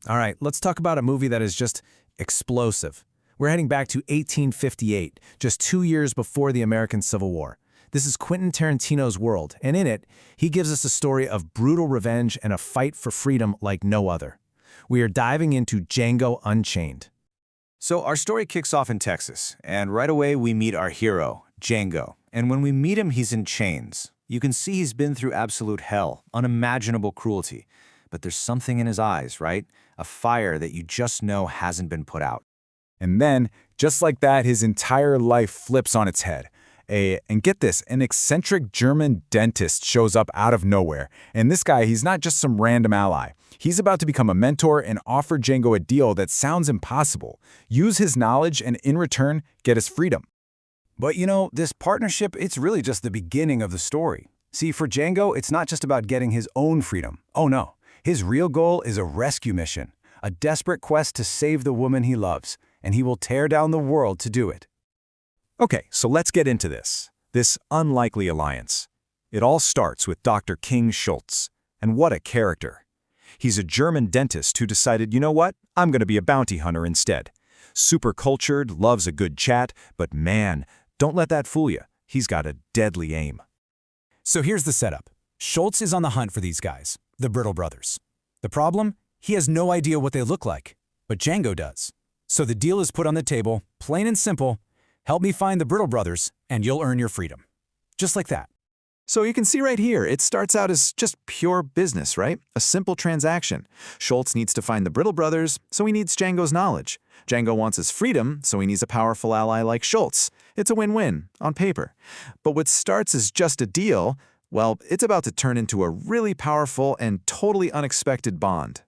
All right, let's talk about a movie that is just explosive. We're heading back to 1858, just 2 years before the American Civil War. This is Quentin Tarantino's world, and in it, he gives us a story of brutal revenge and a fight for freedom like no other. We are diving into Django Unchained. So our story kicks off in Texas, and right away we meet our hero, Django. And when we meet him, he's in chains. You can see he's been through absolute hell, unimaginable cruelty. But there's something in his eyes, right? A fire that you just know hasn't been put out. And then, just like that, his entire life flips on its head. And get this, an eccentric German dentist shows up out of nowhere. And this guy, he's not just some random ally. He's about to become a mentor and offer Django a deal that sounds impossible. Use his knowledge and in return, get his freedom. But you know, this partnership, it's really just the beginning of the story. See, for Django, it's not just about getting his own freedom. Oh no, his real goal is a rescue mission, a desperate quest to save the woman he loves, and he will tear down the world to do it. Okay, so let's get into this unlikely alliance. It all starts with Dr. King Schultz. And what a character. He's a German dentist who decided, you know what, I'm going to be a bounty hunter instead. Super cultured, loves a good chat, but man, don't let that fool you. He's got a deadly aim. So here's the setup. Schultz is on the hunt for these guys, the Brittle Brothers. The problem? He has no idea what they look like, but Django does. So the deal is put on the table, plain and simple. Help me find the Brittle Brothers, and you'll earn your freedom. Just like that. So you can see right here, it starts out as just pure business, right? A simple transaction. Schultz needs to find the Brittle Brothers, so he needs Django's knowledge. Django wants his freedom, so he needs a powerful ally like Schultz. It's a win-win, on paper. But what starts as just a deal, well, it's about to turn into a really powerful and totally unexpected bond.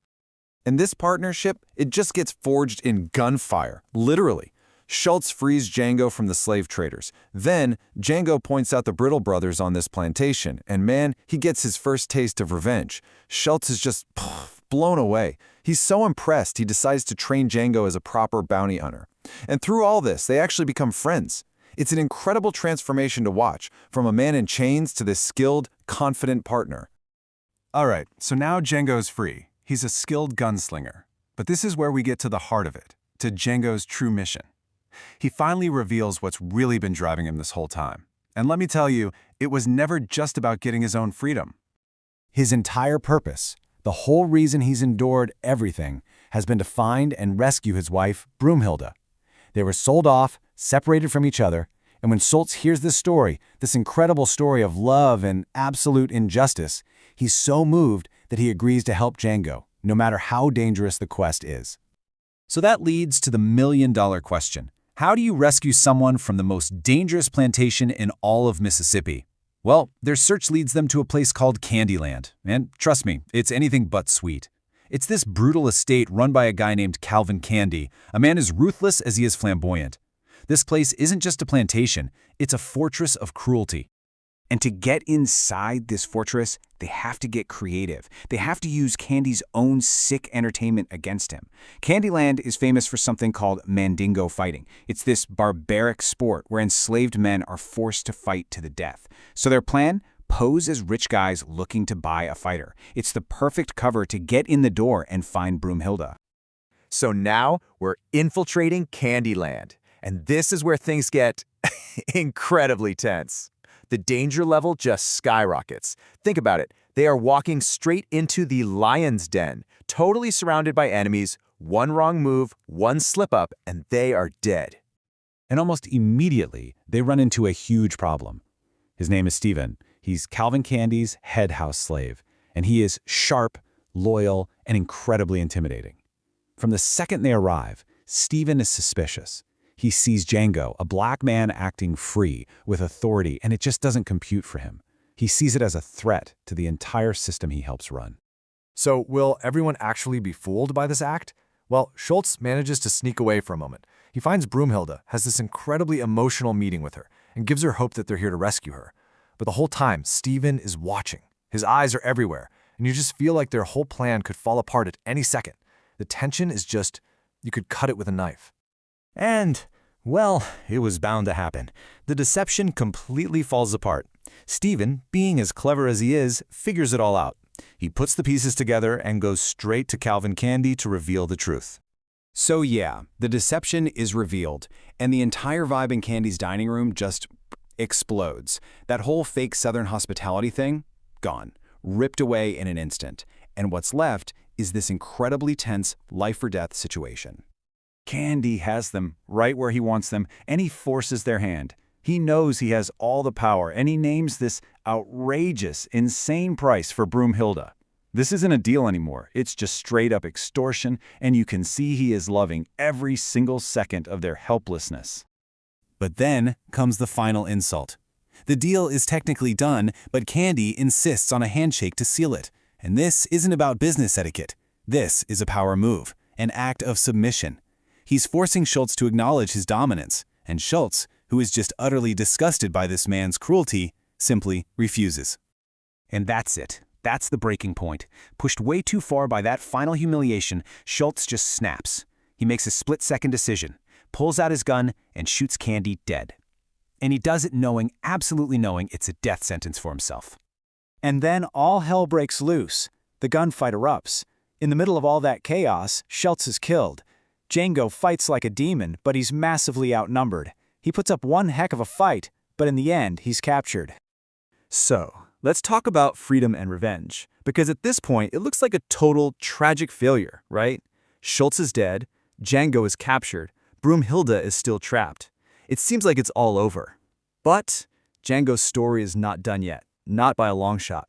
And this partnership, it just gets forged in gunfire, literally. Schultz frees Django from the slave traders. Then, Django points out the Brittle Brothers on this plantation, and man, he gets his first taste of revenge. Schultz is just blown away. He's so impressed, he decides to train Django as a proper bounty hunter. And through all this, they actually become friends. It's an incredible transformation to watch, from a man in chains to this skilled, confident partner. All right, so now Django's free. He's a skilled gunslinger. But this is where we get to the heart of it, to Django's true mission. He finally reveals what's really been driving him this whole time. And let me tell you, it was never just about getting his own freedom. His entire purpose, the whole reason he's endured everything, has been to find and rescue his wife, Broomhilda. They were sold off, separated from each other, and when Schultz hears this story, this incredible story of love and absolute injustice, he's so moved that he agrees to help Django, no matter how dangerous the quest is. So that leads to the million-dollar question. How do you rescue someone from the most dangerous plantation in all of Mississippi? Well, their search leads them to a place called Candyland, and trust me, it's anything but sweet. It's this brutal estate run by a guy named Calvin Candie, a man as ruthless as he is flamboyant. This place isn't just a plantation, it's a fortress of cruelty. And to get inside this fortress, they have to get creative. They have to use Candie's own sick entertainment against him. Candyland is famous for something called mandingo fighting. It's this barbaric sport where enslaved men are forced to fight to the death. So their plan? Pose as rich guys looking to buy a fighter. It's the perfect cover to get in the door and find Broomhilda. So now we're infiltrating Candyland. And this is where things get incredibly tense. The danger level just skyrockets. Think about it. They are walking straight into the lion's den, totally surrounded by enemies. One wrong move, one slip up, and they are dead. And almost immediately, they run into a huge problem. His name is Steven. He's Calvin Candie's head house slave, and he is sharp, loyal, and incredibly intimidating. From the second they arrive, Steven is suspicious. He sees Django, a black man acting free, with authority, and it just doesn't compute for him. He sees it as a threat to the entire system he helps run. So will everyone actually be fooled by this act? Well, Schultz manages to sneak away for a moment. He finds Broomhilda, has this incredibly emotional meeting with her, and gives her hope that they're here to rescue her. But the whole time, Steven is watching. His eyes are everywhere, and you just feel like their whole plan could fall apart at any second. The tension is just, you could cut it with a knife. And, well, it was bound to happen. The deception completely falls apart. Steven, being as clever as he is, figures it all out. He puts the pieces together and goes straight to Calvin Candie to reveal the truth. So yeah, the deception is revealed, and the entire vibe in Candie's dining room just explodes. That whole fake Southern hospitality thing, gone, ripped away in an instant. And what's left is this incredibly tense life-or-death situation. Candie has them right where he wants them, and he forces their hand. He knows he has all the power, and he names this outrageous, insane price for Broomhilda. This isn't a deal anymore. It's just straight-up extortion, and you can see he is loving every single second of their helplessness. But then comes the final insult. The deal is technically done, but Candie insists on a handshake to seal it. And this isn't about business etiquette. This is a power move, an act of submission. He's forcing Schultz to acknowledge his dominance, and Schultz, who is just utterly disgusted by this man's cruelty, simply refuses. And that's it. That's the breaking point. Pushed way too far by that final humiliation, Schultz just snaps. He makes a split-second decision, pulls out his gun, and shoots Candie dead. And he does it knowing, absolutely knowing, it's a death sentence for himself. And then all hell breaks loose. The gunfight erupts. In the middle of all that chaos, Schultz is killed. Django fights like a demon, but he's massively outnumbered. He puts up one heck of a fight, but in the end, he's captured. So, let's talk about freedom and revenge, because at this point, it looks like a total tragic failure, right? Schultz is dead, Django is captured, Broomhilda is still trapped. It seems like it's all over. But Django's story is not done yet, not by a long shot.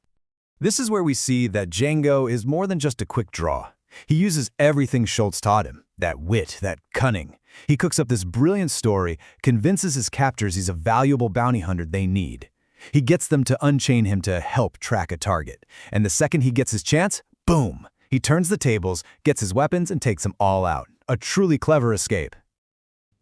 This is where we see that Django is more than just a quick draw. He uses everything Schultz taught him, that wit, that cunning. He cooks up this brilliant story, convinces his captors he's a valuable bounty hunter they need. He gets them to unchain him to help track a target. And the second he gets his chance, boom! He turns the tables, gets his weapons, and takes them all out. A truly clever escape.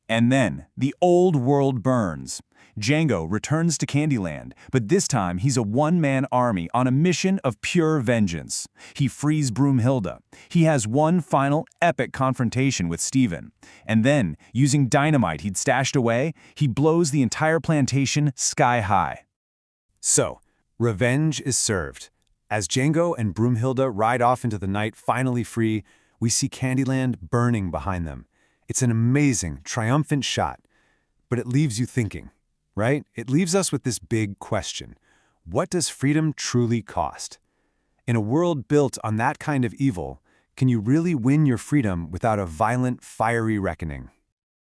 And then, the old world burns. Django returns to Candyland, but this time he's a one-man army on a mission of pure vengeance. He frees Broomhilda. He has one final epic confrontation with Steven. And then, using dynamite he'd stashed away, he blows the entire plantation sky high. So, revenge is served. As Django and Broomhilda ride off into the night finally free, we see Candyland burning behind them. It's an amazing, triumphant shot, but it leaves you thinking, right? It leaves us with this big question. What does freedom truly cost? In a world built on that kind of evil, can you really win your freedom without a violent, fiery reckoning?